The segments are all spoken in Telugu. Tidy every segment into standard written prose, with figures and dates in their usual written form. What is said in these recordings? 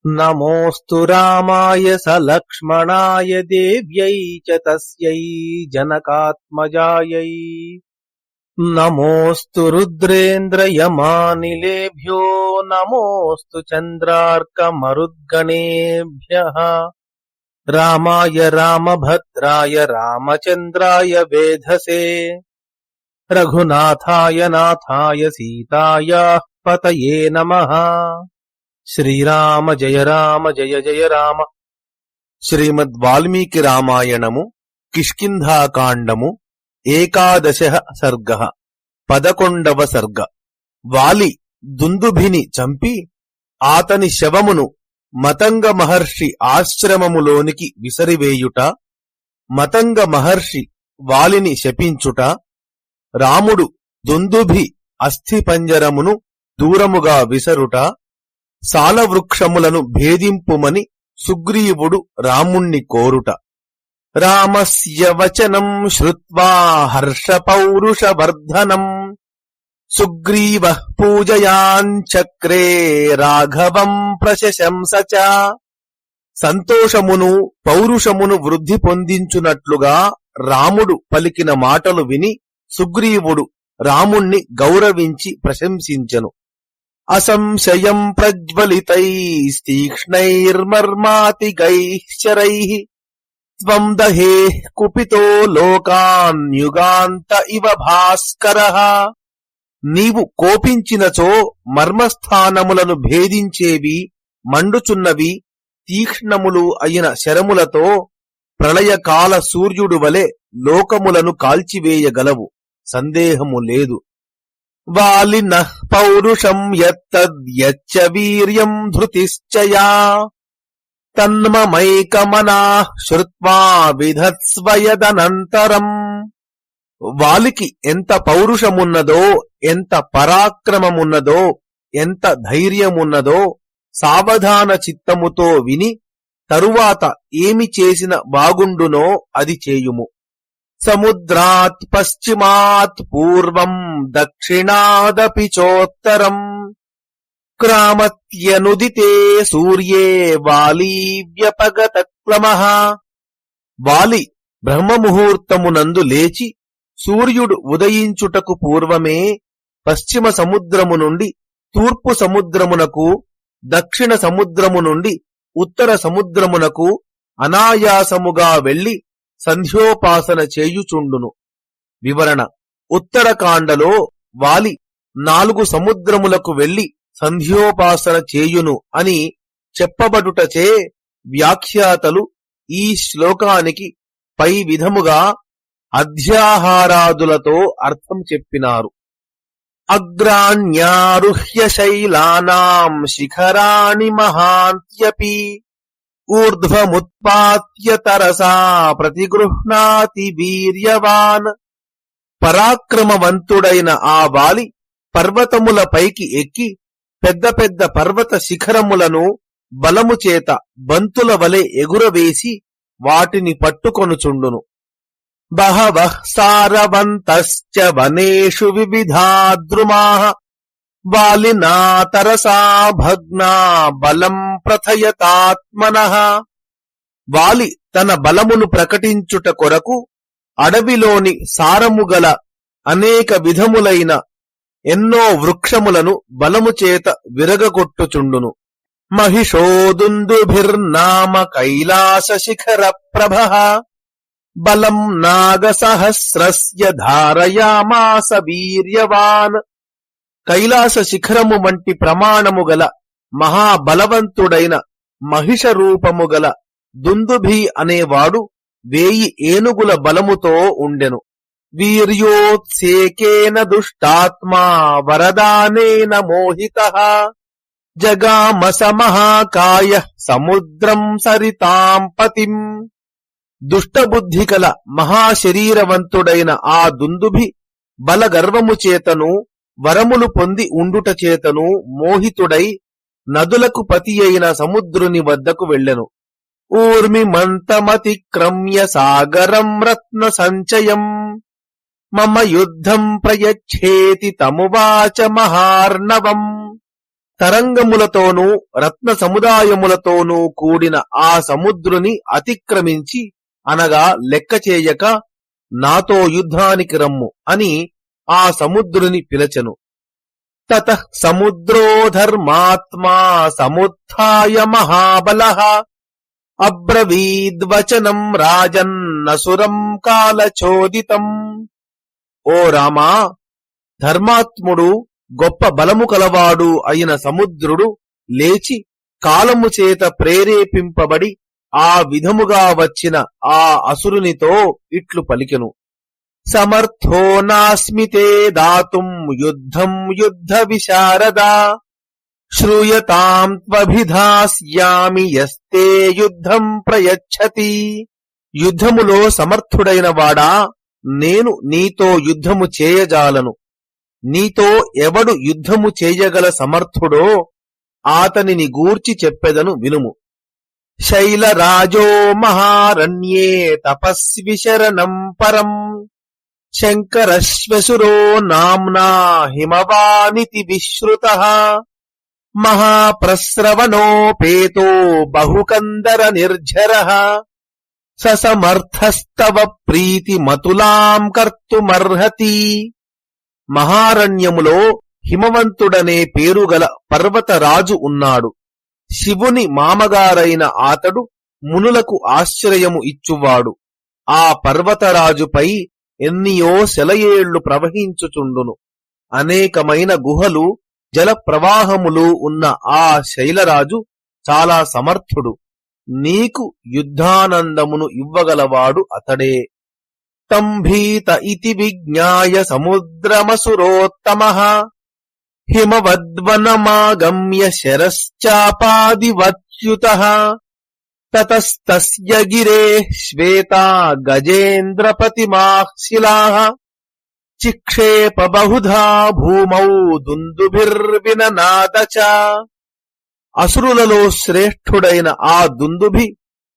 నమోస్తు రామాయ సలక్ష్మణాయ దేవ్యై చ తస్యై జనకాత్మజాయై. నమోస్తు రుద్రేంద్రయమానిలేభ్యో నమోస్తు చంద్రార్కమరుద్గణేభ్యః. రామాయ రామభద్రాయ రామచంద్రాయ వేధసే. రఘునాథాయ నాథాయ సీతాయాః పతయే నమః. శ్రీరామ జయ రామ జయ జయ రామ. శ్రీమద్ వాల్మీకి రామాయణము కిష్కింధాకాండము 11వ సర్గ 11వ సర్గ. వాలి దుందుభిని చంపి ఆతని శవమును మతంగ మహర్షి ఆశ్రమములోనికి విసరివేయుట, మతంగ మహర్షి వాలిని శపించుట, రాముడు దుందుభి అస్థిపంజరమును దూరముగా విసరుట, సాలవృక్షములను భేదింపుమని సుగ్రీవుడు రాముణ్ణి కోరుట. రామస్య వచనం శ్రుత్వా హర్షపౌరుషవర్ధనం సుగ్రీవః పూజయాञ्చక్రే రాఘవం ప్రశశంస చ. సంతోషమును పౌరుషమును వృద్ధి పొందించునట్లుగా రాముడు పలికిన మాటలు విని సుగ్రీవుడు రాముణ్ణి గౌరవించి ప్రశంసించెను. అసంశయం ప్రజ్వలితైస్తీక్ష్ణైర్మర్మాతిగైః శరైః త్వం దహేః కుపితో లోకాన్ యుగాంత ఇవ భాస్కరః. నీవు కోపించినచో మర్మస్థానములను భేదించేవి మండుచున్నవి తీక్ష్ణములు అయిన శరములతో ప్రళయకాల సూర్యుడు వలె లోకములను కాల్చివేయగలవు, సందేహము లేదు. వాలినః పౌరుషం యత్తద్యచ్చ వీర్యం ధృతిశ్చ యా తన్మమైకమనాః శ్రుత్వా విధత్స్వయదనంతరం. వాలికి ఎంత పౌరుషమున్నదో, ఎంత పరాక్రమమున్నదో, ఎంత ధైర్యమున్నదో సావధాన చిత్తముతో విని తరువాత ఏమి చేసిన బాగుండునో అది చేయుము. సముద్రాత్ పశ్చిమాత్ పూర్వం దక్షిణాదపి చోత్తరం క్రామత్యనుదితే సూర్యే వాలీ వ్యపగత క్లమః. వాలి బ్రహ్మముహూర్తమునందు లేచి సూర్యుడు ఉదయించుటకు పూర్వమే పశ్చిమ సముద్రము నుండి తూర్పు సముద్రమునకు, దక్షిణ సముద్రము నుండి ఉత్తర సముద్రమునకు అనాయాసముగా వెళ్లి సంధ్యోపాసన చేయుచుండును. వివరణ: ఉత్తరకాండలో వాలి 4 సముద్రములకు వెళ్లి సంధ్యోపాసన చేయును అని చెప్పబడుటచే వ్యాఖ్యాతలు ఈ శ్లోకానికి పై విధముగా అధ్యాహారాదులతో అర్థం చెప్పినారు. అగ్రాణ్యారుహ్య శైలానాం శిఖరాణి మహాంత్యపి ఊర్ధ్వముత్పాత్య తరసా ప్రతిగృహ్ణాతి వీర్యవాన్. పరాక్రమవంతుడైన ఆ వాలి పర్వతముల పైకి ఎక్కి పెద్ద పెద్ద పర్వత శిఖరములను బలము చేత బంతుల వలె ఎగురవేసి వాటిని పట్టుకొనుచుండును. బహవః సారవంతశ్చ వనేషు వివిధాద్రుమాః వాలినా తరసా భగ్నా బలం ప్రథయతాత్మనః. వాలి తన బలమును ప్రకటించుట కొరకు అడవిలోని సారముగల అనేక విధములైన ఎన్నో వృక్షములను బలము చేత విరగగొట్టుచుండును. మహిషోదుందుభిర్నామ కైలాస శిఖర ప్రభః బలం నాగసహస్రస్య ధారయామాస వీర్యవాన్. కైలాస శిఖరము వంటి ప్రమాణము గల మహాబలవంతుడైన మహిష రూపము గల దుందుభి అనేవాడు 1000 ఏనుగుల బలముతో ఉండెను. వీర్యోత్సేకేన దుష్టాత్మా వరదానేన మోహితః జగామస మహాకాయః సముద్రం సరితాం పతిం. దుష్టబుద్ధి కల మహాశరీరవంతుడైన ఆ దుందుభి బలగర్వము చేతను వరములు పొంది ఉండుట చేతను మోహితుడై నదులకు పతి అయిన సముద్రుని వద్దకు వెళ్ళెను. ఊర్మిమంతమతిక్రమ్య సాగరం రత్న సంచయం మమ యుద్ధం ప్రయచ్ఛేతి తమువాచ మహార్ణవం. తరంగములతోనూ రత్న సముదాయములతోనూ కూడిన ఆ సముద్రుని అతిక్రమించి అనగా లెక్క చేయక నాతో యుద్ధానికి రమ్ము అని ఆ సముద్రుని పిలచెను. తతః సముద్రో ధర్మాత్మా సముత్థాయ మహాబలః అబ్రవీద్వచనం రాజన్నసురం కాలచోదితం. ఓ రామా, ధర్మాత్ముడు గొప్ప బలము కలవాడు అయిన సముద్రుడు లేచి కాలము చేత ప్రేరేపింపబడి ఆ విధముగా వచ్చిన ఆ అసురునితో ఇట్లు పలికెను. సమర్థో నాస్మితే దాతుం యుద్ధం యుద్ధ విశారదా శ్రూయతాం త్వభిధాస్యామి యస్తే యుద్ధం ప్రయచ్చతి. యుద్ధములో సమర్థుడైన వాడా, నేను నీతో యుద్ధము చేయజాలను. నీతో ఎవడు యుద్ధము చేయగల సమర్థుడో ఆతనిని గూర్చి చెప్పెదను వినుము. శైలరాజో మహారణ్యే తపస్వి శరణం పరం శంకరశ్వశురో నామ్నా హిమవానితి విశ్రుతః మహాప్రస్రవణోపేతో బహుకందర నిర్ఝరః ససమర్థస్తవ ప్రీతి మతులాం కర్తుమర్హతి. మహారణ్యములో హిమవంతుడనే పేరుగల పర్వతరాజు ఉన్నాడు. శివుని మామగారైన ఆతడు మునులకు ఆశ్రయము ఇచ్చువాడు. ఆ పర్వతరాజుపై ఎన్నియో సెలయేళ్లు ప్రవహించుచుండును. అనేకమైన గుహలు జల ప్రవాహములు ఉన్న ఆ శైలరాజు చాలా సమర్థుడు. నీకు యుద్ధానందమును ఇవ్వగలవాడు అతడే. తంభీత ఇతి విజ్ఞాయ సముద్రమసురోత్తమః హిమవద్వనమాగమ్య శరశ్చాపాదివచ్యుతః తతస్తస్య గిరేః శ్వేతా గజేంద్రపతిమాః శిలాః చిక్షేప బహుధా భూమౌ దుందుభిర్విననాద చ. అసురులలో శ్రేష్ఠుడైన ఆ దుందుభి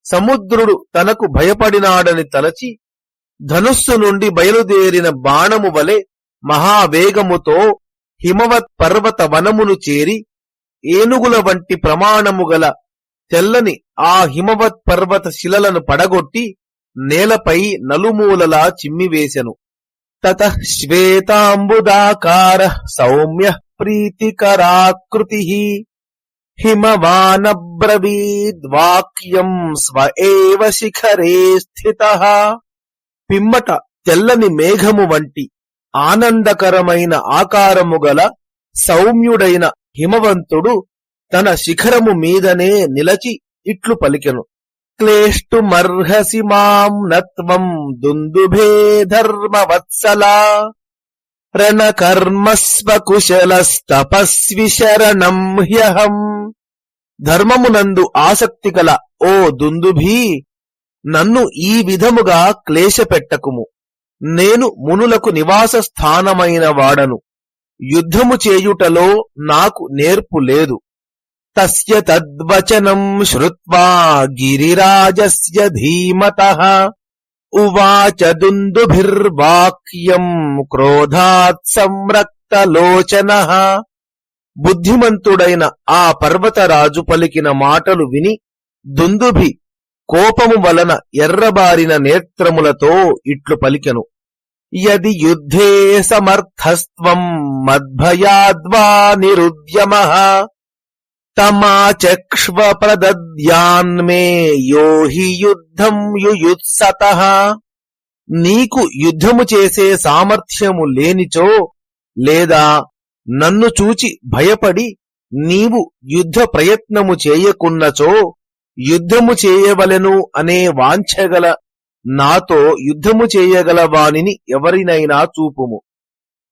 సముద్రుడు తనకు భయపడినాడని తలచి ధనుస్సు నుండి బయలుదేరిన బాణము వలె మహావేగముతో హిమవత్ పర్వత వనమును చేరి ఏనుగుల వంటి ప్రమాణము గల తెల్లని ఆ హిమవత్ పర్వత శిలలను పడగొట్టి నేలపై నలుమూలలా చిమ్మివేశెను. తతః శ్వేతాంబుదాకారః సౌమ్యః ప్రీతికరాకృతిః హిమవానబ్రవీద్వాక్యం స్వ ఏవ శిఖరే స్థితః. పిమ్మట తెల్లని మేఘము వంటి ఆనందకరమైన ఆకారము గల సౌమ్యుడైన హిమవంతుడు తన శిఖరము మీదనే నిలచి ఇట్లు పలికెను. క్లేష్టుమర్హసి మాం నత్వం దుందుభే ధర్మవత్సలా రణకర్మస్వకుశలస్తపస్వి శరణం హ్యహం. ధర్మమునందు ఆసక్తి కల ఓ దుందుభీ, నన్ను ఈ విధముగా క్లేశపెట్టకుము. నేను మునులకు నివాస స్థానమైన వాడను. యుద్ధము చేయుటలో నాకు నేర్పు లేదు. తస్య తద్వచనం శ్రుత్వా గిరిరాజస్య ధీమతః ఉవాచ దుందుభిర్వాక్యం క్రోధాత్ సంరక్తలోచనః. బుద్ధిమంతుడైన ఆ పర్వతరాజు పలికిన మాటలు విని దుందుభి కోపము వలన ఎర్రబారిన నేత్రములతో ఇట్లు పలికెను. యది యుద్ధే సమర్థస్త్వం మద్భయాద్వా నిరుద్యమః తమాచక్ష్వ ప్రదద్యాన్మే యో హి యుద్ధం యుయుత్సతః. నీకు యుద్ధము చేసే సామర్థ్యము లేనిచో లేదా నన్ను చూచి భయపడి నీవు యుద్ధ ప్రయత్నము చేయకున్నచో యుద్ధము చేయవలెను అనే వాంఛగల నాతో యుద్ధము చేయగల వానిని ఎవరినైనా చూపుము.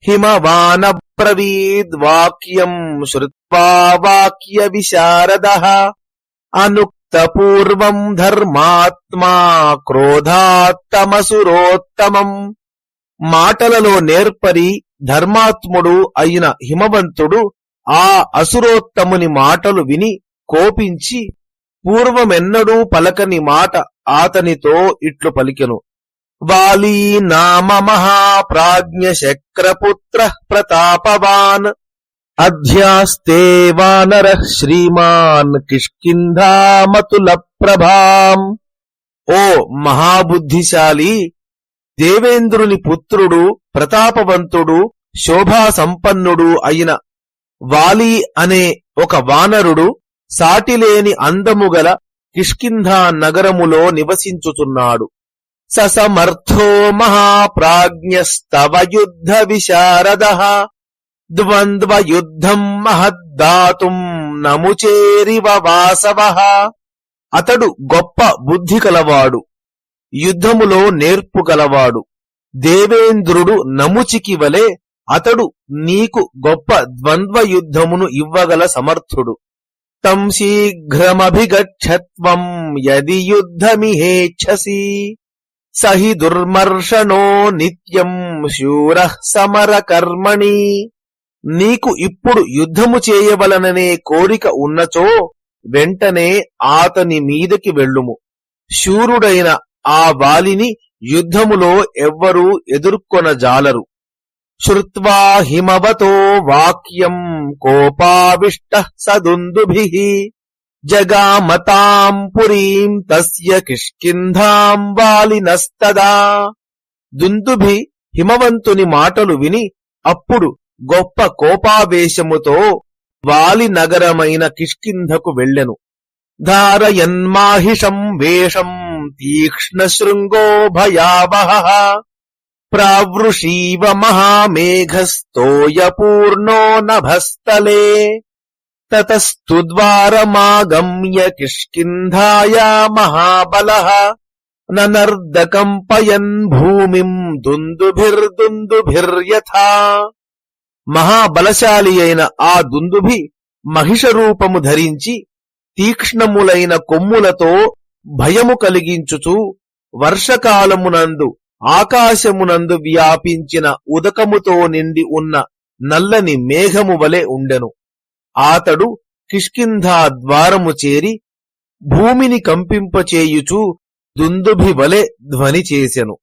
హిమవానబ్రవీద్వాక్యం శ్రుత్వా వాక్య విశారదః అనుక్త పూర్వం ధర్మాత్మా క్రోధాత్తమసురోత్తమం. మాటలలో నేర్పరి ధర్మాత్ముడు అయిన హిమవంతుడు ఆ అసురోత్తముని మాటలు విని కోపించి పూర్వమెన్నడూ పలకని మాట ఆతనితో ఇట్లు పలికెను. వాలీ నామ మహాప్రాజ్ఞ శక్రపుత్ర ప్రతాపవాన్ అధ్యాస్తే వానరః శ్రీమాన్ కిష్కింధామతుల ప్రభాం. ఓ మహాబుద్ధిశాలి, దేవేంద్రుని పుత్రుడు, ప్రతాపవంతుడు, శోభాసంపన్నుడు అయిన వాలి అనే ఒక వానరుడు సాటిలేని అందముగల కిష్కింధా నగరములో నివసించుచున్నాడు. ససమర్థో మహాప్రాజ్ఞస్తవ యుద్ధ విశారదః ద్వంద్వయుద్ధం మహద్దాతుం నముచేరివ వాసవః. అతడు గొప్ప బుద్ధి కలవాడు, యుద్ధములో నేర్పు గలవాడు. దేవేంద్రుడు నముచికి వలె అతడు నీకు గొప్ప ద్వంద్వ యుద్ధమును ఇవ్వగల సమర్థుడు. తం శీఘ్రమభిగచ్చత్వం యది యుద్ధమిహేచ్ఛసి సహి దుర్మర్షణో నిత్యం శూరః సమర కర్మణి. నీకు ఇప్పుడు యుద్ధము చేయవలననే కోరిక ఉన్నచో వెంటనే ఆతని మీదకి వెళ్ళుము. శూరుడైన ఆ వాలిని యుద్ధములో ఎవ్వరూ ఎదుర్కొనజాలరు. శ్రుత్వా హిమవతో వాక్యం కోపావిష్టః స దుందుభిః జగామతాం పురీం తస్య కిష్కింధాం వాలినస్తదా. దుందుభి హిమవంతుని మాటలు విని అప్పుడు గొప్ప కోపావేశముతో వాలి నగరమైన కిష్కింధకు వెళ్ళెను. ధారయన్మాహిషం వేషం తీక్ష్ణశృంగో భయావహః ప్రావృషీవ మహామేఘస్తోయపూర్ణో నభస్థలే. తతస్తు ద్వారమాగమ్య కిష్కింధాయా మహాబలః ననర్దకంపయన్ భూమిం దుందుభిర్యథా. మహాబలశాలి అయిన ఆ దుందుభి మహిష రూపము ధరించి తీక్ష్ణములైన కొమ్ములతో భయము కలిగించుచు వర్షకాలమునందు ఆకాశమునందు వ్యాపించిన ఉదకముతో నిండి ఉన్న నల్లని మేఘము వలె ఉండెను. ఆతడు కిష్కింధా ద్వారము చేరి భూమిని కంపింపచేయుచు దుందుభి వలె ధ్వని చేసెను.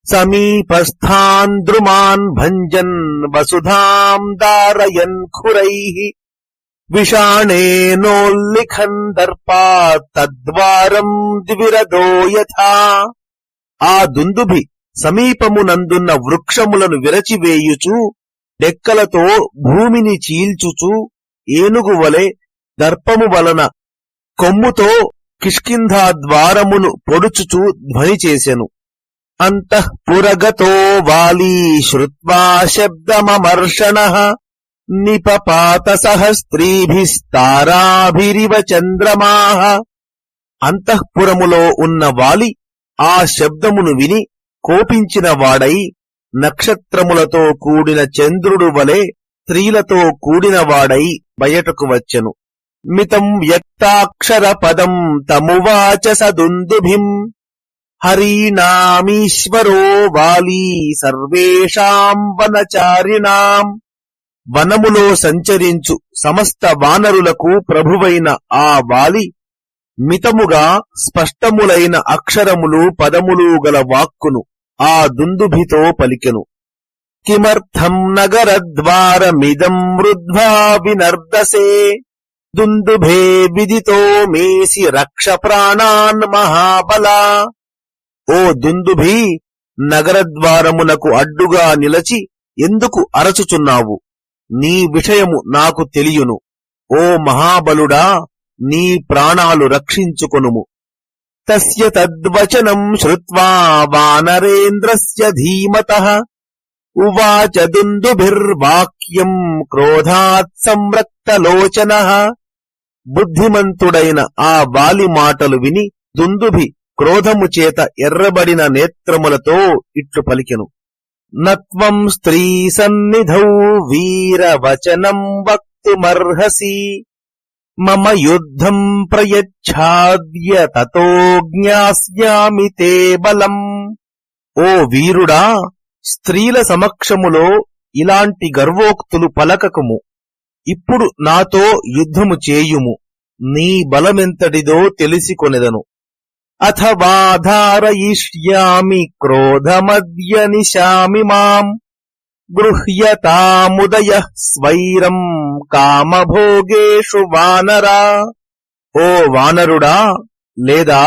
సమీపస్థాన్ ద్రుమాన్ భంజన్ వసుధాం దారయన్ ఖురైః విషాణేనోల్లిఖన్ దర్పాత్ తద్వారం ద్విరదో యథా. ఆ దుందుభి సమీపమునందున్న వృక్షములను విరచివేయుచు డెక్కలతో భూమిని చీల్చుచు ఏనుగు వలె దర్పము వలన కొమ్ముతో కిష్కింధా ద్వారమును పొడుచుచు ధ్వని చేసెను. అంతఃపురగతో వాలీ శ్రుత్వా శబ్దమమర్షణః నిపపాత సహస్త్రీభిస్తారాభిరివ చంద్రమాః. అంతఃపురములో ఉన్న వాలి ఆ శబ్దమును విని కోపించిన వాడై నక్షత్రములతో కూడిన చంద్రుడు వలె స్త్రీలతో కూడిన వాడై బయటకు వచ్చెను. మితం వ్యక్తాక్షర పదం తమువాచ స దుందుభిం హరీణామీశ్వరో వాలీ సర్వేషాం వనచారిణాం. వనములో సంచరించు సమస్త వానరులకు ప్రభువైన ఆ వాలి మితముగా స్పష్టములైన అక్షరములు పదములు గల వాక్కును ఆ దుందుభితో పలికెను. కిమర్థం నగరద్వారమిదం వృద్ధ్వా వినర్దసే దుందుభే విదితో మేసి రక్ష ప్రాణాన్ మహాబలా. ఓ దుందుభి, నగరద్వారమునకు అడ్డుగా నిలచి ఎందుకు అరచుచున్నావు? నీ విషయము నాకు తెలియును. ఓ మహాబలుడా, నీ ప్రాణాలు రక్షించుకొనుము. తస్య తద్వచనం శ్రుత్వా వానరేంద్రస్య ధీమతః ఉవాచ దుందుభిర్వాక్యం క్రోధాత్ సంరక్తలోచనః. బుద్ధిమంతుడైన ఆ వాలి మాటలు విని దుందుభి క్రోధము చేత ఎర్రబడిన నేత్రములతో ఇట్లు పలికెను. నత్వం స్త్రీ సన్నిధౌ వీరవచనం వక్తుమర్హసి మమ యుద్ధం ప్రయచ్ఛాద్య తతో జ్ఞాస్యామి తే బలం. ఓ వీరుడా, స్త్రీల సమక్షములో ఇలాంటి గర్వోక్తులు పలకకుము. ఇప్పుడు నాతో యుద్ధము చేయుము, నీ బలమెంతటిదో తెలిసికొనెదను. అథవా ధారయిష్యామి క్రోధమద్య నిశామి మాం గృహ్యతాముదయ స్వైరం కామభోగేషు వానరా. ఓ వానరుడా, లేదా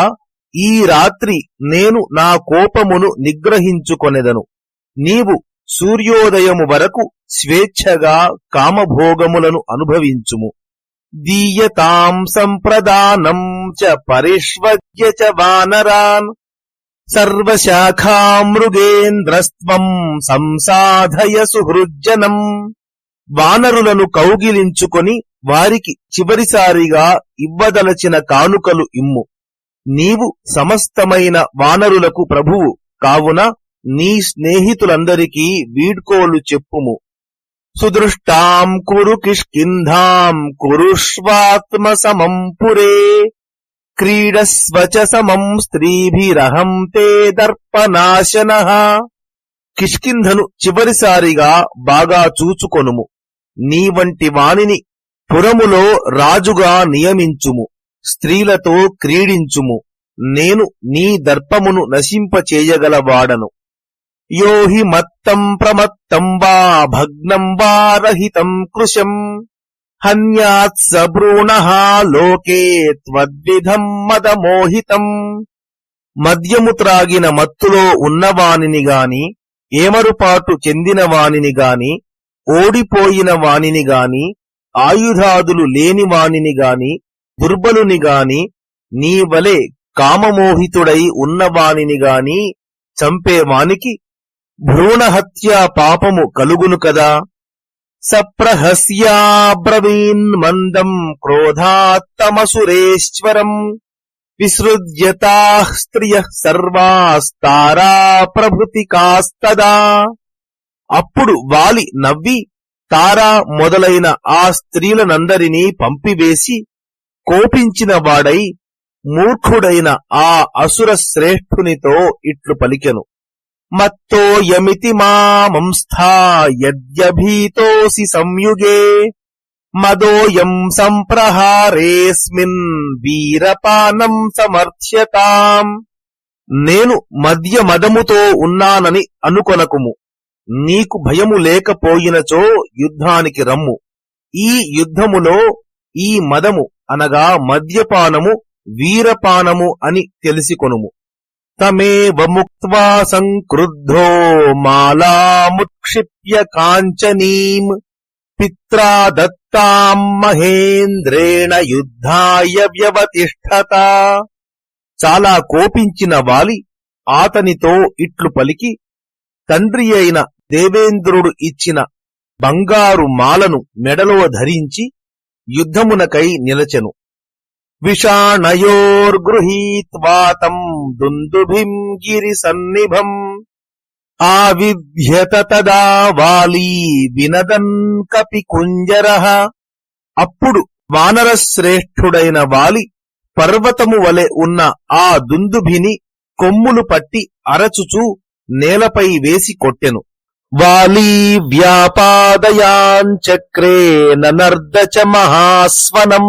ఈ రాత్రి నేను నా కోపమును నిగ్రహించుకొనెదను. నీవు సూర్యోదయము వరకు స్వేచ్ఛగా కామభోగములను అనుభవించుము. దీయతాం సంప్రదానం చ పరిష్వజ్య చ వానరాన్ సర్వశాఖామృగేంద్రస్త్వం సంసాధయ సుహృజ్జనం. వానరులను కౌగిలించుకొని వారికి చివరిసారిగా ఇవ్వదలచిన కానుకలు ఇమ్ము. నీవు సమస్తమైన వానరులకు ప్రభువు కావున నీ స్నేహితులందరికీ వీడ్కోలు చెప్పుము. సుదృష్టాం కురు కిష్కింధాం కురుష్వాత్మ సమం పురే క్రీడస్వచ సమం స్త్రీభిరహం తే దర్పనాశనః. కిష్కింధను చివరిసారిగా బాగా చూచుకొనుము. నీ వంటి వానిని పురములో రాజుగా నియమించుము. స్త్రీలతో క్రీడించుము. నేను నీ దర్పమును నశింపచేయగలవాడను. యోహి మత్తం ప్రమత్తం వా భగ్నం వా రహితం కృశం హన్యాత్ సభ్రూణః లోకే త్వద్విధం మదమోహితం. మద్యము త్రాగిన మత్తులో ఉన్నవానిని గాని, ఏమరుపాటు చెందిన వానిని గాని, ఓడిపోయిన వానిని గాని, ఆయుధాదులు లేని వానిని గాని, దుర్బలుని గాని, నీ వలె కామమోహితుడై ఉన్నవానిని గాని చంపేవానికి భ్రూణహత్యా పాపము కలుగును కదా. సప్రహస్యాబ్రవీన్మందం క్రోధాత్తమసురేశ్వరం విసృజ్యతాః స్త్రియః సర్వాస్తారా ప్రభృతికాస్తదా. అప్పుడు వాలి నవ్వి తారా మొదలైన ఆ స్త్రీలనందరినీ పంపివేసి కోపించిన వాడై మూర్ఖుడైన ఆ అసుర శ్రేష్ఠునితో ఇట్లు పలికెను. మత్తోయమితి మామంస్థా యద్యభీతోసి సంయుగే మదోయం సంప్రహారేస్మిన్ వీరపానం సమర్థ్యతాం. నేను మద్యమదముతో ఉన్నానని అనుకొనకుము. నీకు భయము లేకపోయినచో యుద్ధానికి రమ్ము. ఈ యుద్ధములో ఈ మదము అనగా మద్యపానము వీరపానము అని తెలిసికొనుము. తమేవ ముక్త్వా సంక్రుద్ధో మాలాముత్క్షిప్య కాంచనీం పిత్రా దత్తాం మహేంద్రేణ యుద్ధాయ వ్యవతిష్ఠత. చాలా కోపించిన వాలి ఆతనితో ఇట్లు పలికి తండ్రి అయిన దేవేంద్రుడు ఇచ్చిన బంగారు మాలను మెడలో ధరించి యుద్ధమునకై నిలచెను. విషాణయోర్గృహీత్వాతం దుందుభిం గిరిసన్నిభం ఆవిధ్యత తదా వాలీ వినదన్ కపికుంజరః. అప్పుడు వానరశ్రేష్ఠుడైన వాలి పర్వతము వలె ఉన్న ఆ దుందుభిని కొమ్ములు పట్టి అరచుచూ నేలపై వేసి కొట్టెను. వాలీ వ్యాపాదయాంచక్రే ననర్ద చ మహాస్వనం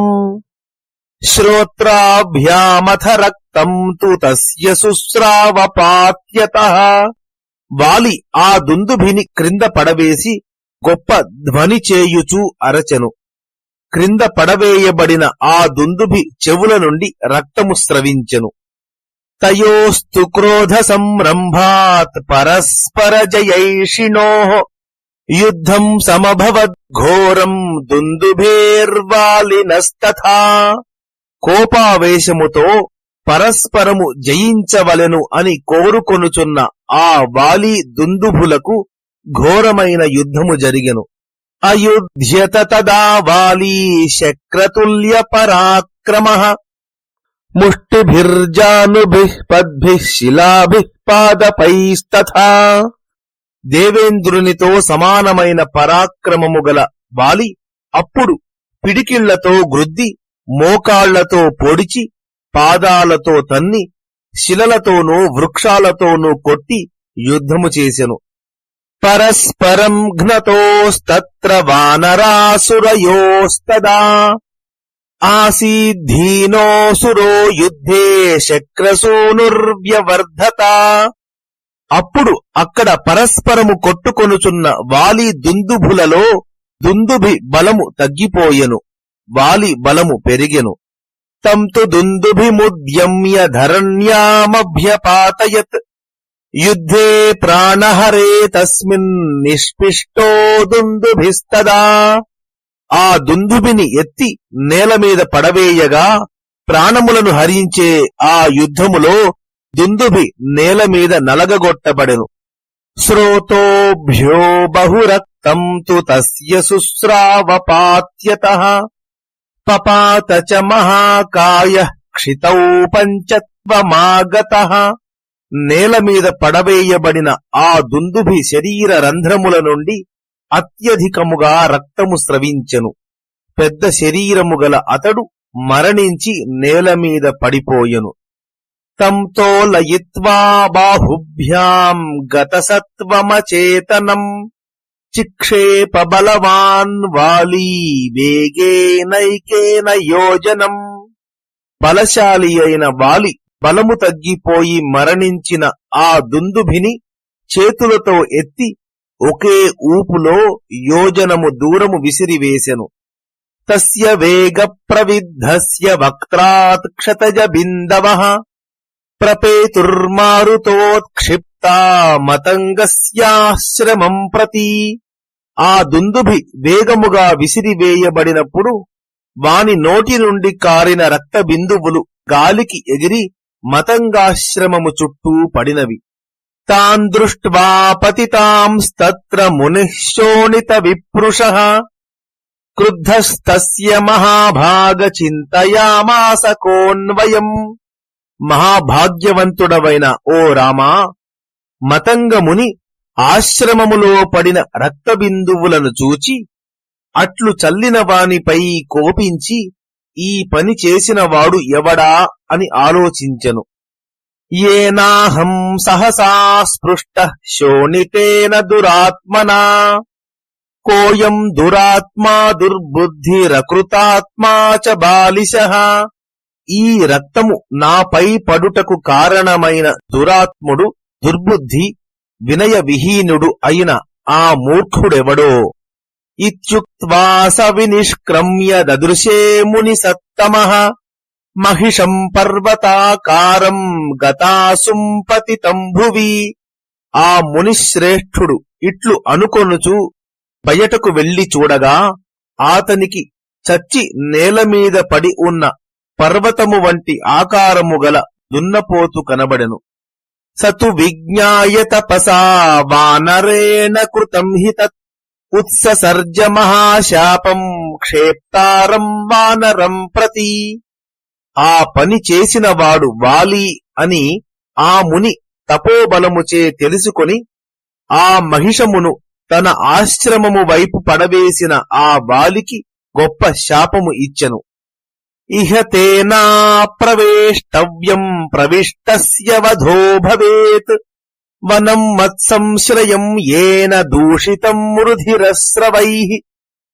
శ్రోత్రాభ్యామథ రక్తం తు తస్య శుశ్రావపాత్యతః. వాలి ఆ దుందుభిని క్రింద పడవేసి గొప్ప ధ్వని చేయుచూ అరచెను. క్రింద పడవేయబడిన ఆ దుందుభి చెవుల నుండి రక్తము స్రవించెను. తయోస్తు క్రోధ సంరంభాత్ పరస్పర జయైషిణోః యుద్ధం సమభవద్ఘోరం దుందుభేర్వాలినస్తథా. కోపావేశముతో పరస్పరము జయించవలెను అని కోరుకొనుచున్న ఆ వాలి దుందుభులకు ఘోరమైన యుద్ధము జరిగెను. అయుధ్యత తదా వాలీ శక్రతుల్య పరాక్రమః ముష్టిభిర్జానుభిః పద్భిః శిలాభిః పాదపైస్తథా. దేవేంద్రునితో సమానమైన పరాక్రమము గల వాలి అప్పుడు పిడికిళ్లతో గ్రుద్ది, మోకాళ్లతో పొడిచి, పాదాలతో తన్ని, శిలలతోనూ వృక్షాలతోనూ కొట్టి యుద్ధము చేసెను. పరస్పరం ఘ్నతోస్తత్ర వానరాసురయోస్తదా ఆసీద్ధీనోసురో యుద్ధే శక్రసూనుర్వ్యవర్ధత. అప్పుడు అక్కడ పరస్పరము కొట్టుకొనుచున్న వాలి దుందుభులలో దుందుభి బలము తగ్గిపోయెను, వాలి బలము పెరిగెను. తంతు దుందుభిముద్యమ్య ధరణ్యామభ్యపాతయత్ యుద్ధే ప్రాణహరే తస్మిన్ నిష్పిష్టో దుందుభిస్తదా. ఆ దుందుభిని ఎత్తి నేలమీద పడవేయగా ప్రాణములను హరించే ఆ యుద్ధములో దుందుభి నేలమీద నలగగొట్టబడెను. శ్రోతోభ్యో బహురక్తం తు తస్య శుశ్రావపాత్యతః పపాత చ మహాకాయః క్షితౌ పంచత్వమాగతః. నేలమీద పడవేయబడిన ఆ దుందుభి శరీర రంధ్రముల నుండి అత్యధికముగా రక్తము స్రవించెను. పెద్ద శరీరము గల అతడు మరణించి నేలమీద పడిపోయెను. తంతో లయిత్వా బాహుభ్యాం గతసత్వమచేతనం చిక్షేప బలవాన్ వాలి వేగేనైకేన యోజనం. బలశాలి అయిన వాలి బలము తగ్గిపోయి మరణించిన ఆ దుందుభిని చేతులతో ఎత్తి ఒకే ఊపులో యోజనము దూరము విసిరివేసెను. తస్య వేగ ప్రవిద్ధస్య వక్త్రాత్ క్షతజ బిందవః ప్రపేతుర్మారుతోత్క్షిప్తా మతంగస్యాశ్రమం ప్రతి. ఆ దుందుభి వేగముగా విసిరివేయబడినప్పుడు వాని నోటి నుండి కారిన రక్త బిందువులు గాలికి ఎగిరి మతంగాశ్రమము చుట్టూ పడినవి. తాన్ దృష్ట్వా పతితాంస్తత్ర మునిః శోణిత విప్రుషః క్రుద్ధస్తస్య మహాభాగ చింతయామాస కోన్వయం. మహాభాగ్యవంతుడవైన ఓ రామా, మతంగముని ఆశ్రమములో పడిన రక్తబిందువులను చూచి అట్లు చల్లిన వానిపై కోపించి ఈ పని చేసినవాడు ఎవడా అని ఆలోచించెను. ఏనాహం సహసా స్పృష్టః శోణితేన దురాత్మనా కోయం దురాత్మా దుర్బుద్ధిరకృతాత్మా చ బాలిశః. ఈ రక్తము నాపై పడుటకు కారణమైన దురాత్ముడు, దుర్బుద్ధి, వినయ విహీనుడు అయిన ఆ మూర్ఖుడెవడో. ఇత్యుక్త్వా స వినిష్క్రమ్య దదృశే ముని సత్తమః మహిషం పర్వతాకారం గతాసుం పతితం భువి. ఆ మునిశ్రేష్ఠుడు ఇట్లు అనుకొనుచు బయటకు వెళ్లి చూడగా ఆతనికి చచ్చి నేలమీద పడి ఉన్న పర్వతము వంటి ఆకారము గల దున్నపోతు కనబడెను. సతు విజ్ఞాయ తపసా వానరేణ కృతం హి తత్ ఉత్ససర్జ మహాశాపం క్షేప్తారం వానరం ప్రతి. ఆ పని చేసిన వాడు వాలి అని ఆ ముని తపోబలముచే తెలుసుకొని ఆ మహిషమును తన ఆశ్రమము వైపు పడవేసిన ఆ వాలికి గొప్ప శాపము ఇచ్చెను. ఇహ తేనా ప్రవేష్టవ్యం ప్రవిష్టస్య వధో భవేత్ వనం మత్సంశ్రయం ఏన దూషితం రుధిరస్రవైః.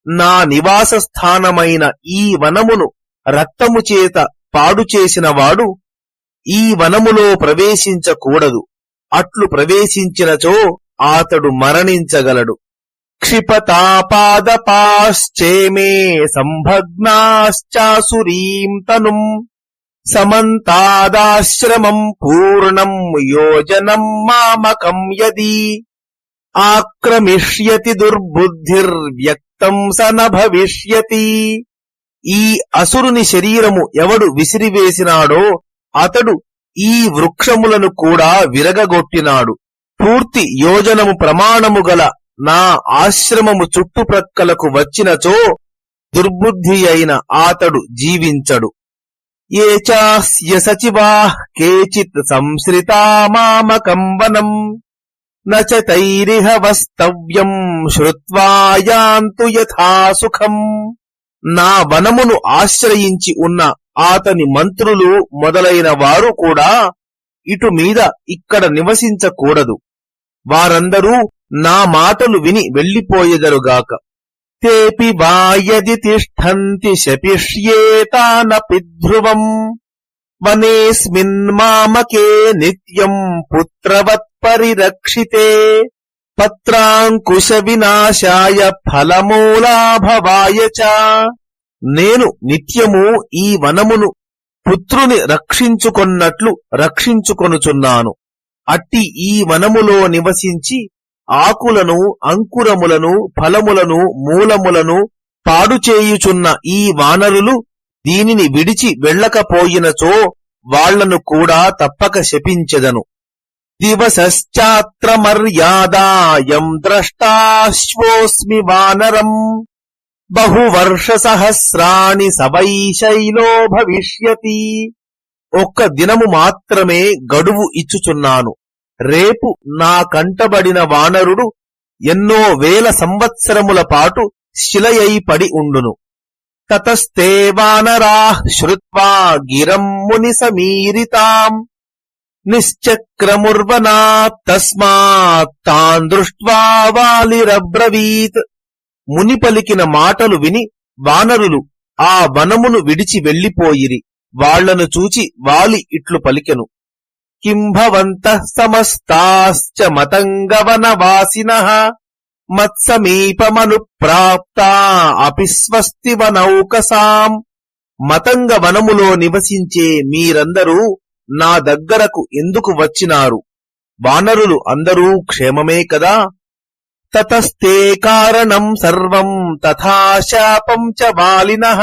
నా నివాస స్థానమైన ఈ వనమును రక్తము చేత పాడు చేసినవాడు ఈ వనములో ప్రవేశించకూడదు. అట్లు ప్రవేశించినచో ఆతడు మరణించగలడు. క్షిపతాపాదపాశ్చేమే సంభగ్నాశ్చాసురీం తనుం సమంతాదాశ్రమం పూర్ణం యోజనం మామకం యది ఆక్రమిష్యతి దుర్బుద్ధిర్వ్యక్తం స న భవిష్యతి. ఈ అసురుని శరీరము ఎవడు విసిరివేసినాడో అతడు ఈ వృక్షములను కూడా విరగగొట్టినాడు. పూర్తి యోజనము ప్రమాణము గల నా ఆశ్రమము చుట్టుప్రక్కలకు వచ్చినచో దుర్బుద్ధి అయిన ఆతడు జీవించడు. ఏ చాస్య సచివాః కేచిత్ సంశ్రితా మామకం వనం న చ తైరిహ వస్తవ్యం శ్రుత్వా యాంతు యథా సుఖం. నా వనమును ఆశ్రయించి ఉన్న ఆతని మంత్రులు మొదలైన వారు కూడా ఇటు మీద ఇక్కడ నివసించకూడదు. వారందరూ నా మాటలు విని వెళ్లిపోయెదరుగాక. తేపి వా యది తిష్ఠంతి శపిష్యేతానపి ధ్రువం వనేస్మిన్ మామకే నిత్యం పుత్రవత్ పరిరక్షితే పత్రాంకుశ వినాశాయ ఫలమూలాభవాయ చ. నేను నిత్యము ఈ వనమును పుత్రుని రక్షించుకొన్నట్లు రక్షించుకొనుచున్నాను. అట్టి ఈ వనములో నివసించి ఆకులను, అంకురములను, ఫలములను, మూలములను పాడుచేయుచున్న ఈ వానరులు దీనిని విడిచి వెళ్ళకపోయినచో వాళ్లను కూడా తప్పక శపించెదను. దివసశ్చాత్ర మర్యాదాయం ద్రష్టాశ్వోస్మి వానరం బహువర్ష సహస్రాణి సవై శైలో భవిష్యతి. ఒక్క దినము మాత్రమే గడువు ఇచ్చుచున్నాను. రేపు నా కంటబడిన వానరుడు ఎన్నో వేల సంవత్సరముల పాటు శిలయై పడి ఉండును. తతస్తే వానరాః శ్రుత్వా గిరం ముని సమీరితాం నిశ్చక్రముర్వనాత్ తస్మాత్ తాన్ దృష్ట్వా వాలిరబ్రవీత్. ముని పలికిన మాటలు విని వానరులు ఆ వనమును విడిచి వెళ్లిపోయిరి. వాళ్లను చూచి వాలి ఇట్లు పలికెను. కిం భవంతః సమస్తాశ్చ మతంగవనవాసినః మత్సమీపమనుప్రాప్తా అపి స్వస్తి వనౌకసాం. మతంగ వనములో నివసించే మీరందరూ నా దగ్గరకు ఎందుకు వచ్చినారు? వానరులు అందరూ క్షేమమే కదా? తతస్తే కారణం సర్వం తథా శాపం చ వాలినః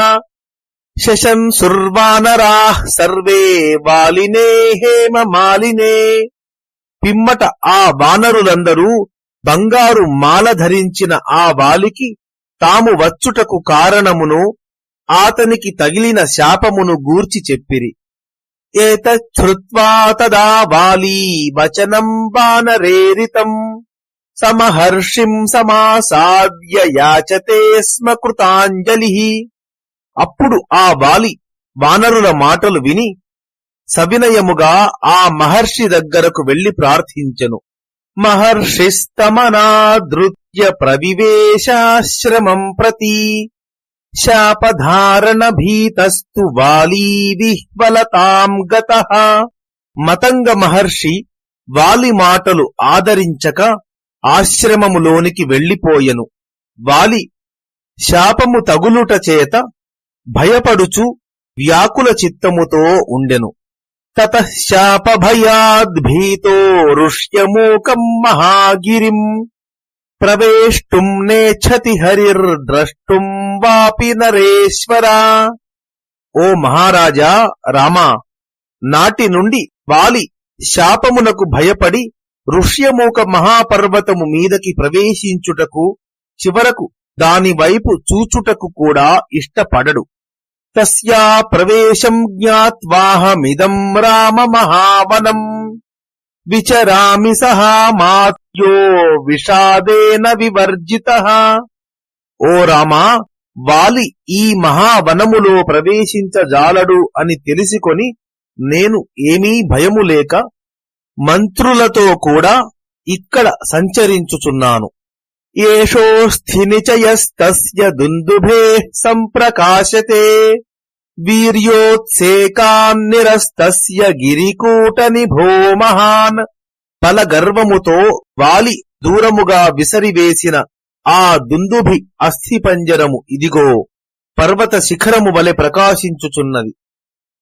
శశంసుర్వానరాః సర్వే వాలినే హేమ మాలినే. పిమ్మట ఆ వానరులందరూ బంగారు మాల ధరించిన ఆ వాలికి తాము వచ్చుటకు కారణమును ఆతనికి తగిలిన శాపమును గూర్చి చెప్పిరి. ఏతచ్ఛ్రుత్వా తదా వాలీ వచనం వానరేరితం సమహర్షిం సమాసాద్య యాచతే స్మ కృతాంజలిః. అప్పుడు ఆ వాలి వానరుల మాటలు విని సవినయముగా ఆ మహర్షి దగ్గరకు వెళ్లి ప్రార్థించెను. మహర్షిస్తమనాదృత్య ప్రవివేశాశ్రమం ప్రతి శాపధారణ భీతస్తు వాలీ విహ్వలతాం గతః. మతంగ మహర్షి వాలి మాటలు ఆదరించక ఆశ్రమములోనికి వెళ్లిపోయెను. వాలి శాపము తగులుట చేత భయపడుచు వ్యాకుల చిత్తముతో ఉండెను. తతః శాపభయాద్భీతో ఋష్యమూకం మహాగిరిం ప్రవేష్టుం నేచ్ఛతి హరిర్ద్రష్టుం వాపి నరేశ్వరా. ఓ మహారాజా రామా, నాటి నుండి వాలి శాపమునకు భయపడి ఋష్యమూక మహాపర్వతము మీదకి ప్రవేశించుటకు, చివరకు దానివైపు చూచుటకు కూడా ఇష్టపడడు. తస్యా ప్రవేశం జ్ఞాత్వాహమిదం రామ మహావనం విచరామి సహామాత్యో విషాదేన వివర్జితః. ఓ రామా, వాలి ఈ మహావనములో ప్రవేశించజాలడు అని తెలిసికొని నేను ఏమీ భయము లేక మంత్రులతో కూడా ఇక్కడ సంచరించుచున్నాను. ఏషోస్థి నిచయస్తస్య దుందుభే సంప్రకాశతే వీర్యోత్సేకాన్నిరస్తస్య గిరికూట నిభో మహాన్. తల గర్వముతో వాలి దూరముగా విసరివేసిన ఆ దుందుభి అస్థిపంజరము ఇదిగో పర్వత శిఖరము వలె ప్రకాశించుచున్నది.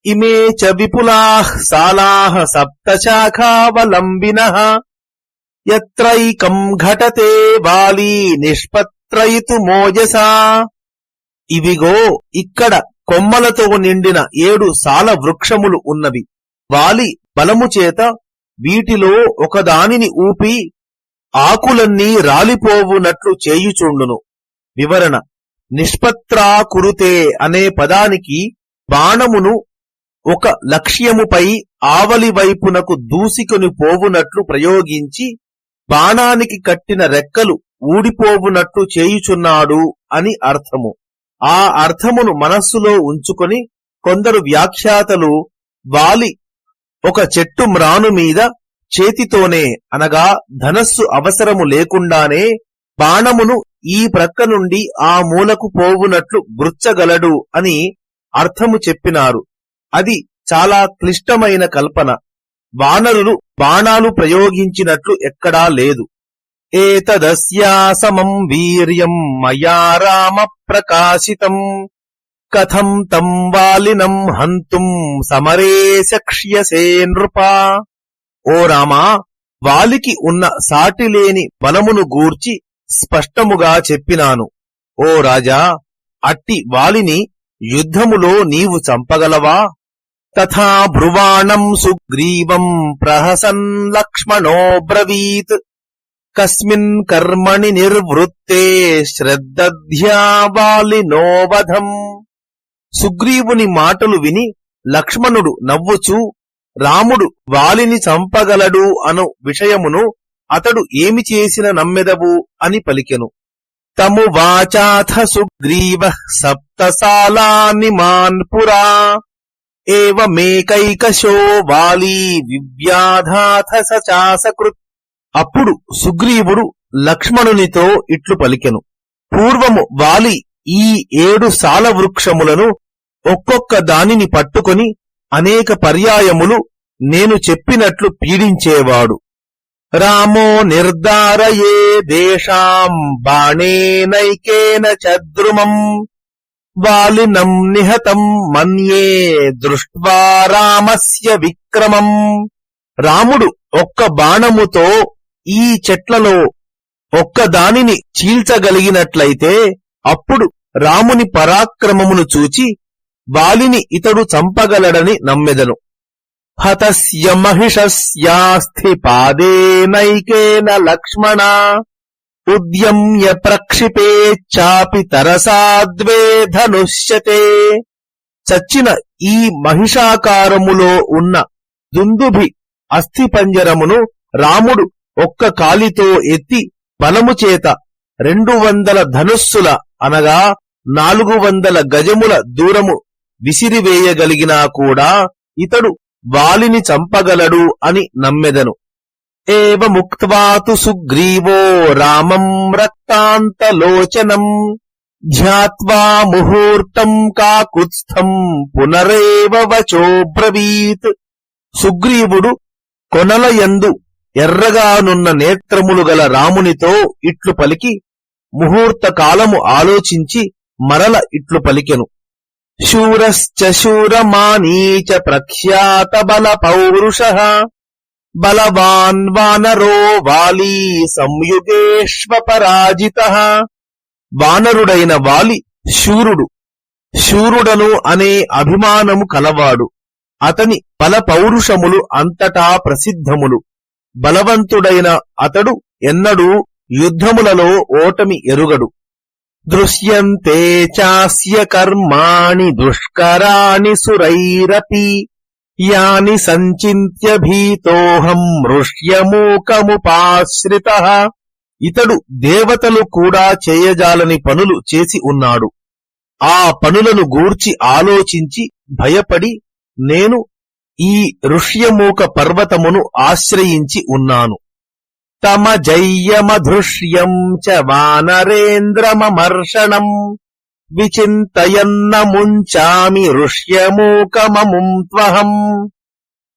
ఇమే చ విపులాః సాలాః సప్తశాఖావలంబినః యత్రైకం ఘటతే వాలీ నిష్పత్రయితు మోజసా. ఇవిగో ఇక్కడ కొమ్మలతో నిండిన 7 సాల వృక్షములు ఉన్నవి. వాలి బలము చేత వీటిలో ఒకదానిని ఊపి ఆకులన్నీ రాలిపోవునట్లు చేయుచుండును. వివరణ: నిష్పత్రా కురుతే అనే పదానికి బాణమును ఒక లక్ష్యముపై ఆవలి వైపునకు దూసికొని పోవునట్లు ప్రయోగించి బాణానికి కట్టిన రెక్కలు ఊడిపోవునట్లు చేయుచున్నాడు అని అర్థము. ఆ అర్థమును మనస్సులో ఉంచుకొని కొందరు వ్యాఖ్యాతలు వాలి ఒక చెట్టు మ్రాను మీద చేతితోనే, అనగా ధనస్సు అవసరము లేకుండానే బాణమును ఈ ప్రక్క నుండి ఆ మూలకు పోవునట్లు గుర్చగలడు అని అర్థము చెప్పినారు. అది చాలా క్లిష్టమైన కల్పన. వానరులు బాణాలు ప్రయోగించినట్లు ఎక్కడా లేదు. ఏతదస్యాసమం వీర్యం మయా రామ ప్రకాశితం కథం తం వాలినం హంతుం సమరే శక్ష్యసే నృపా. ఓ రామా, వాలికి ఉన్న సాటిలేని బలమును గూర్చి స్పష్టముగా చెప్పినాను. ఓ రాజా, అట్టి వాలిని యుద్ధములో నీవు చంపగలవా? తథా బ్రువాణం సుగ్రీవం ప్రహసన్ లక్ష్మణో బ్రవీత్ కస్మిన్ కర్మణి నిర్వృత్తే శ్రద్ధధ్యా వాలినో వధం. సుగ్రీవుని మాటలు విని లక్ష్మణుడు నవ్వుచూ రాముడు వాలిని చంపగలడు అను విషయమును అతడు ఏమి చేసిన నమ్మెదవు అని పలికెను. తము వాచాథ సుగ్రీవ సప్తసాలాని మాన్ పురా ఏవమేకైకశో వాలీ వివ్యాధాథ సచాసకృత్. అప్పుడు సుగ్రీవుడు లక్ష్మణునితో ఇట్లు పలికెను. పూర్వము వాలి ఈ 7 సాల వృక్షములను ఒక్కొక్క దానిని పట్టుకొని అనేక పర్యాయములు నేను చెప్పినట్లు పీడించేవాడు. రామో నిర్ధారయే దేశాం బాణేనైకేన చద్రుమం వాలినం నిహతం మన్యే దృష్ట్వా రామస్య విక్రమం. రాముడు ఒక్క బాణముతో ఈ చెట్లలో ఒక్కదానిని చీల్చగలిగినట్లయితే అప్పుడు రాముని పరాక్రమమును చూచి వాలిని ఇతడు చంపగలడని నమ్మెదను. హతస్య మహిషస్యాస్థి పాదేనైకేన లక్ష్మణ ఉద్యమ్య ప్రక్షిపేచ్చాపి తరసాద్వే ధనుష్యతే. చచ్చిన ఈ మహిషాకారములో ఉన్న దుందుభి అస్థిపంజరమును రాముడు ఒక్క కాలితో ఎత్తి బలముచేత 200 ధనుస్సుల అనగా 400 గజముల దూరము విసిరివేయగలిగినా కూడా ఇతడు వాలిని చంపగలడు అని నమ్మెదను. ఏవముక్త్వాతు సుగ్రీవో రామం రక్తాంతలోచనం ధ్యాత్వా ముహూర్తం కాకుత్స్థం పునరేవ వచోబ్రవీత్. సుగ్రీవుడు కొనలయందు ఎర్రగానున్న నేత్రములు గల రామునితో ఇట్లు పలికి ముహూర్త కాలము ఆలోచించి మరల ఇట్లు పలికెను. శూరశ్చ శూరమానీచ ప్రఖ్యాత బల పౌరుషః బలవాన్ వానరో వాలీ సంయుగేష్వపరాజితః. వానరుడైన వాలి శూరుడు, శూరుడను అనే అభిమానము కలవాడు. అతని బల పౌరుషములు అంతటా ప్రసిద్ధములు. బలవంతుడైన అతడు ఎన్నడూ యుద్ధములలో ఓటమి ఎరుగడు. దృశ్యంతే చాస్య కర్మాణి దుష్కరాణి సురైరపి యాని సంచింత్య భీతోహం ఋష్యమూకముపాశ్రితః. ఇతడు దేవతలు కూడా చేయజాలని పనులు చేసి ఉన్నాడు. ఆ పనులను గూర్చి ఆలోచించి భయపడి నేను ఈ ఋష్యమూక పర్వతమును ఆశ్రయించి ఉన్నాను. తమ జయ్యమధృష్యం చ వానరేంద్రమమర్షణం విచింతయన్న ముంచామి ఋష్యమూకమముం త్వహం.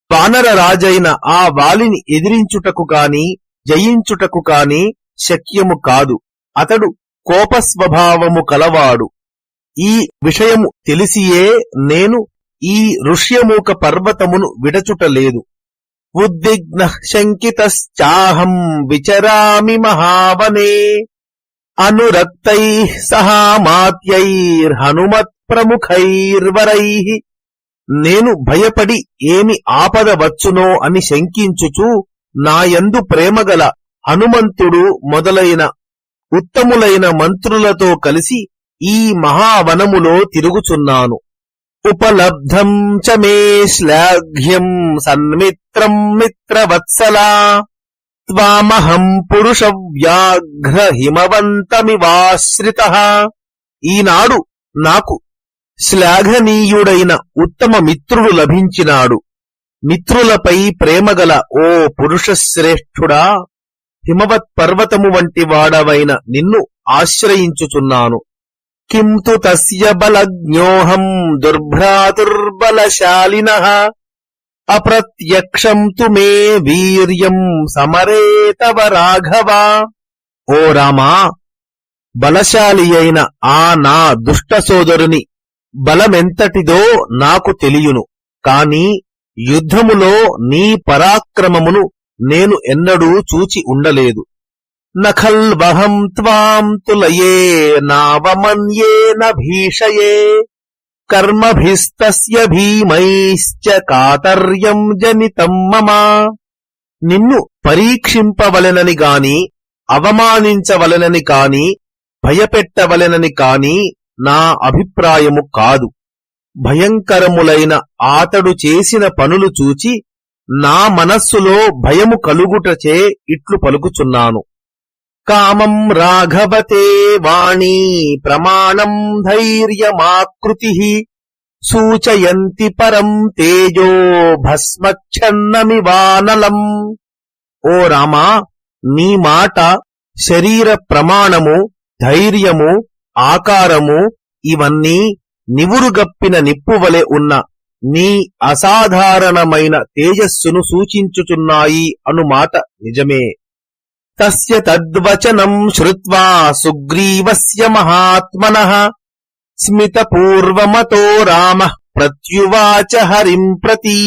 వానర రాజైన ఆ వాలిని ఎదిరించుటకు కాని జయించుటకు కాని శక్యము కాదు. అతడు కోపస్వభావము కలవాడు. ఈ విషయము తెలిసియే నేను ఈ ఋష్యమూక పర్వతమును విడచుటలేదు. ఉద్విగ్న శంకితశ్చాహం విచరామి మహావనే అనురక్తై సహామాత్యైర్హనుమత్ ప్రముఖైర్వరైః. నేను భయపడి ఏమి ఆపద వచ్చునో అని శంకించుచు నాయందు ప్రేమగల హనుమంతుడు మొదలైన ఉత్తములైన మంత్రులతో కలిసి ఈ మహావనములో తిరుగుచున్నాను. ఉపలబ్ధం చ మే శ్లాఘ్యం సన్మిత్రం మిత్రవత్సలా త్వామహం పురుషవ్యాఘ్ర హిమవంతమివాశ్రితః. ఈనాడు నాకు శ్లాఘనీయుడైన ఉత్తమ మిత్రుడు లభించినాడు. మిత్రులపై ప్రేమగల ఓ పురుషశ్రేష్ఠుడా, హిమవత్ పర్వతము వంటి వాడవైన నిన్ను ఆశ్రయించుచున్నాను. కిం తు తస్య బలజ్ఞోహం దుర్భ్రాతుర్బలశాలినః అప్రత్యక్షం తు మే వీర్యం సమరే తవ రాఘవ. ఓ రామా, బలశాలి అయిన ఆ నా దుష్ట సోదరుని బలమెంతటిదో నాకు తెలియును. కాని యుద్ధములో నీ పరాక్రమమును నేను ఎన్నడూ చూచి ఉండలేదు. నఖల్వహం త్వాం తులయే నావమన్యేన భీషయే కర్మభిస్తస్య భీమైశ్చ కాతర్యం జనితం మమ. నిన్ను పరీక్షింపవలెనని గాని అవమానించవలెనని కాని భయపెట్టవలెనని కాని నా అభిప్రాయము కాదు. భయంకరములైన ఆతడు చేసిన పనులు చూచి నా మనస్సులో భయము కలుగుటచే ఇట్లు పలుకుచున్నాను. కామం రాఘవతే వాణీ ప్రమాణం ధైర్యమాకృతిః సూచయంతి పరం తేజో భస్మచ్ఛన్నమివానలం. ఓ రామా, నీ మాట శరీర ప్రమాణము, ధైర్యము, ఆకారము ఇవన్నీ నివురుగప్పిన నిప్పువలె ఉన్న నీ అసాధారణమైన తేజస్సును సూచించుచున్నాయి అను మాట నిజమే. తస్య తద్వచనం శ్రుత్వా సుగ్రీవస్య మహాత్మనః స్మితపూర్వమతో రామః ప్రత్యువాచ హరిం ప్రతి.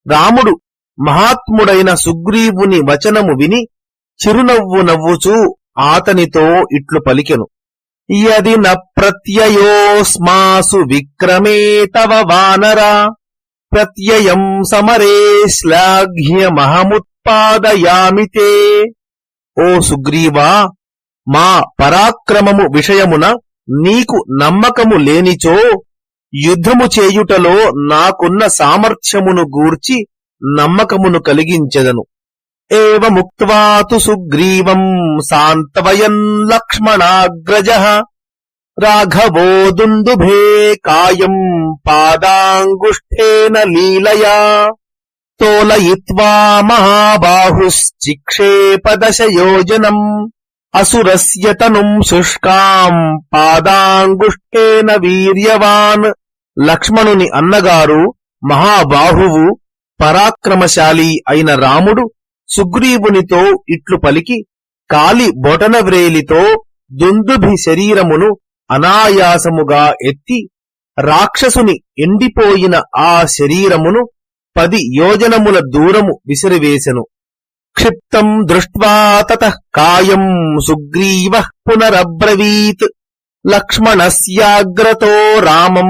రాముడు మహాత్ముడైన సుగ్రీవుని వచనము విని చిరునవ్వు నవ్వుచూ ఆతనితో ఇట్లు పలికెను. యది న ప్రత్యయోస్మాసు విక్రమే తవ వానరా ప్రత్యయం సమరే శ్లాఘ్యమహముత్పాదయామి తే. ఓ సుగ్రీవా, మా పరాక్రమము విషయమున నీకు నమ్మకము లేనిచో యుద్ధము చేయుటలో నాకున్న సామర్థ్యమును గూర్చి నమ్మకమును కలిగించెదను. ఏవముక్త్వా తు సుగ్రీవం సాంత్వయన్ లక్ష్మణాగ్రజః రాఘవో దుందుభే కాయం పాదాంగుష్ఠేన లీలయా తోలయిత్వా మహాబాహుశ్చిక్షేప దశయోజనం అసురస్య తనుం శుష్కాం పాదాంగుష్ఠేన వీర్యవాన్. లక్ష్మణుని అన్నగారు మహాబాహువు పరాక్రమశాలి అయిన రాముడు సుగ్రీవునితో ఇట్లు పలికి కాలి బొటనవ్రేలితో దుందుభి శరీరమును అనాయాసముగా ఎత్తి రాక్షసుని ఎండిపోయిన ఆ శరీరమును 10 యోజనముల దూరము విసిరివేసెను. క్షిప్తం దృష్ట్వా తతః కాయం సుగ్రీవః పునరబ్రవీత్ లక్ష్మణస్యాగ్రతో రామం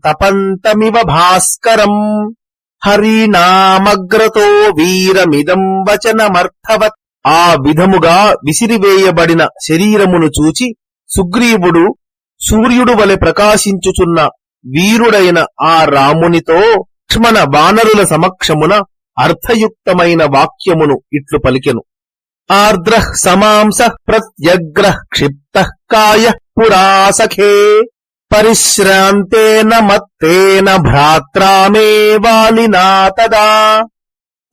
తపంతమివ భాస్కరం హరినామగ్రతో వీరమిదం వచనమర్థవత్. ఆ విధముగా విసిరివేయబడిన శరీరమును చూచి సుగ్రీవుడు సూర్యుడు వలె ప్రకాశించుచున్న వీరుడైన ఆ రామునితో లక్ష్మణ వానరుల సమక్షమున అర్థయుక్తమైన వాక్యమును ఇట్లు పలికెను. ఆర్ద్రః సమాంసః ప్రత్యగ్రః క్షిప్తః కాయః పురాసఖే పరిశ్రాంతేన మత్తేన భ్రాత్రా మే వాలినా తదా.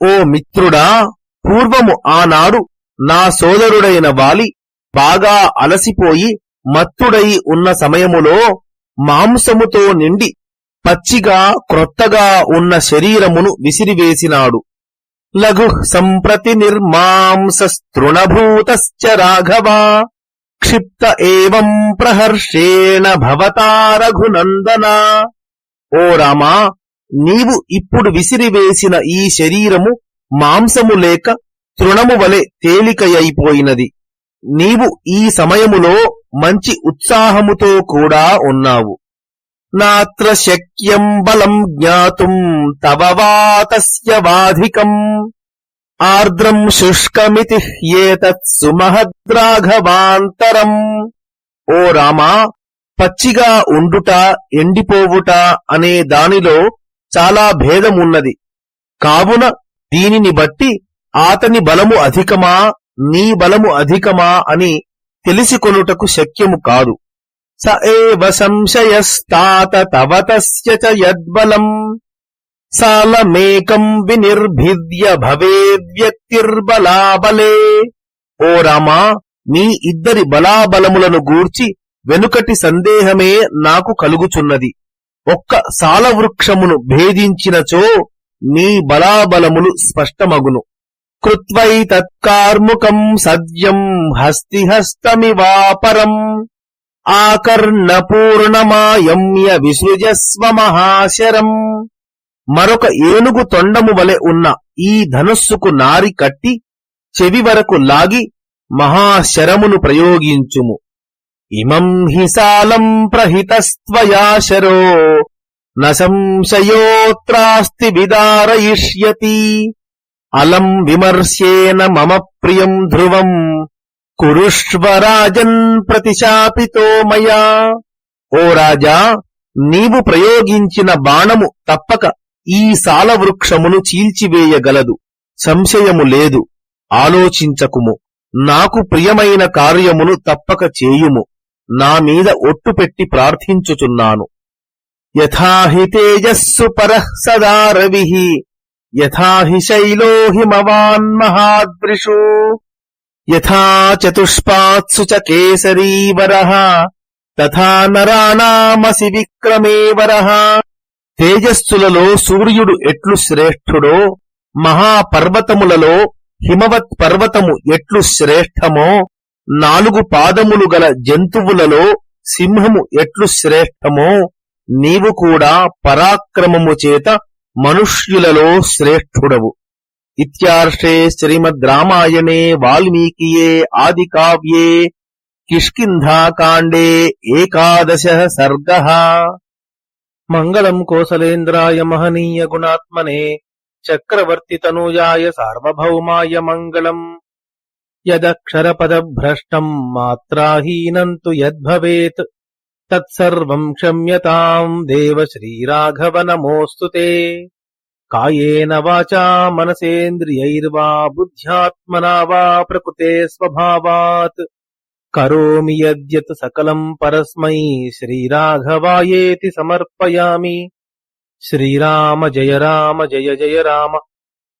ఓ మిత్రుడా, పూర్వము ఆనాడు నా సోదరుడైన వాలి బాగా అలసిపోయి మత్తుడై ఉన్న సమయములో మాంసముతో నిండి పచ్చిగా క్రొత్తగా ఉన్న శరీరమును విసిరివేసినాడు. లఘు సంప్రతి నిర్మాంసస్తృణభూతశ్చ రాఘవా క్షిప్త ఏవం ప్రహర్షేణ భవతా రఘునందనా. ఓ రామా, నీవు ఇప్పుడు విసిరివేసిన ఈ శరీరము మాంసము లేక తృణము వలె తేలికయైపోయినది. నీవు ఈ సమయములో మంచి ఉత్సాహముతో కూడా ఉన్నావు. నాత్ర శక్యం బలం జ్ఞాతుం తవ వాతస్య వాధికం ఆర్ద్రం శుష్కమితి ఏతత్ సుమహద్రాఘవాంతరం. ఓ రామా, పచ్చిగా ఉండుట ఎండిపోవుట అనే దానిలో చాలా భేదమున్నది. కావున దీనిని బట్టి ఆతని బలము అధికమా నీ బలము అధికమా అని తెలిసికొనుటకు శక్యము కాదు. స ఏవ సంశయస్తాత తవ తస్య చ యద్బలం సాలమేకం వినిర్భిద్య భవేద్వ్యక్తిర్బలాబలే. ఓ రామా, మీ ఇద్దరి బలాబలములను గూర్చి వెనుకటి సందేహమే నాకు కలుగుచున్నది. ఒక్క సాలవృక్షమును భేదించినచో నీ బలాబలములు స్పష్టమగును. కృత్వై తత్కార్ముకం సద్యం హస్తిహస్తమివాపరం ఆకర్ణపూర్ణమాయమ్య విసృజస్వ మహాశరం. మరొక ఏనుగు తొండము వలె ఉన్న ఈ ధనుస్సుకు నారి కట్టి చెవి వరకు లాగి మహాశరమును ప్రయోగించుము. ఇమం హి సాలం ప్రహితస్త్వయా శరో న సంశయోత్రాస్తి విదారయిష్యతి అలం విమర్శేన మమ ప్రియం ధ్రువం కురుష్వ రాజన్ ప్రతిశాపితో మయా. ఓ రాజా, నీవు ప్రయోగించిన బాణము తప్పక ఈ సాలవృక్షమును చీల్చివేయగలదు, సంశయము లేదు. ఆలోచించకుము. నాకు ప్రియమైన కార్యమును తప్పక చేయుము. నా మీద ఒట్టు పెట్టి ప్రార్థించుచున్నాను. యథాహి తేజస్సు పరః సదా రవిః యథాహి శైలో హిమవాన్మహాద్రిషు యథా చతుష్పాత్సు చ కేసరీవరః తథా నరాణామసి విక్రమే వరః. తేజస్సులలో సూర్యుడు ఎట్లు శ్రేష్ఠుడో, మహాపర్వతములలో హిమవత్ పర్వతము ఎట్లు శ్రేష్టమో, 4 పాదములు గల జంతువులలో సింహము ఎట్లు శ్రేష్టమో, నీవు కూడా పరాక్రమము చేత మనుష్యులలో శ్రేష్ఠుడవు. ఇత్యార్షే శ్రీమద్ రామాయణే వాల్మీకియే ఆదికావ్యే కిష్కింధాకాండే 11 సర్గః. మంగళం కోసలేంద్రాయ మహనీయ గుణాత్మనే చక్రవర్తి తనూజాయ సార్వభౌమాయ మంగళం. యదక్షరపదభ్రష్టం మాత్రాహీనం తు యద్భవేత్ తత్సర్వం క్షమ్యతాం దేవ శ్రీరాఘవ నమోస్తుతే. కాయేన వాచా మనసేంద్రియైర్వా బుద్ధ్యాత్మనా వా ప్రకృతే స్వభావాత్ కరోమి యద్యత్ సకలం పరస్మై శ్రీరాఘవాయేతి సమర్పయామి. శ్రీరామ జయ జయ రామ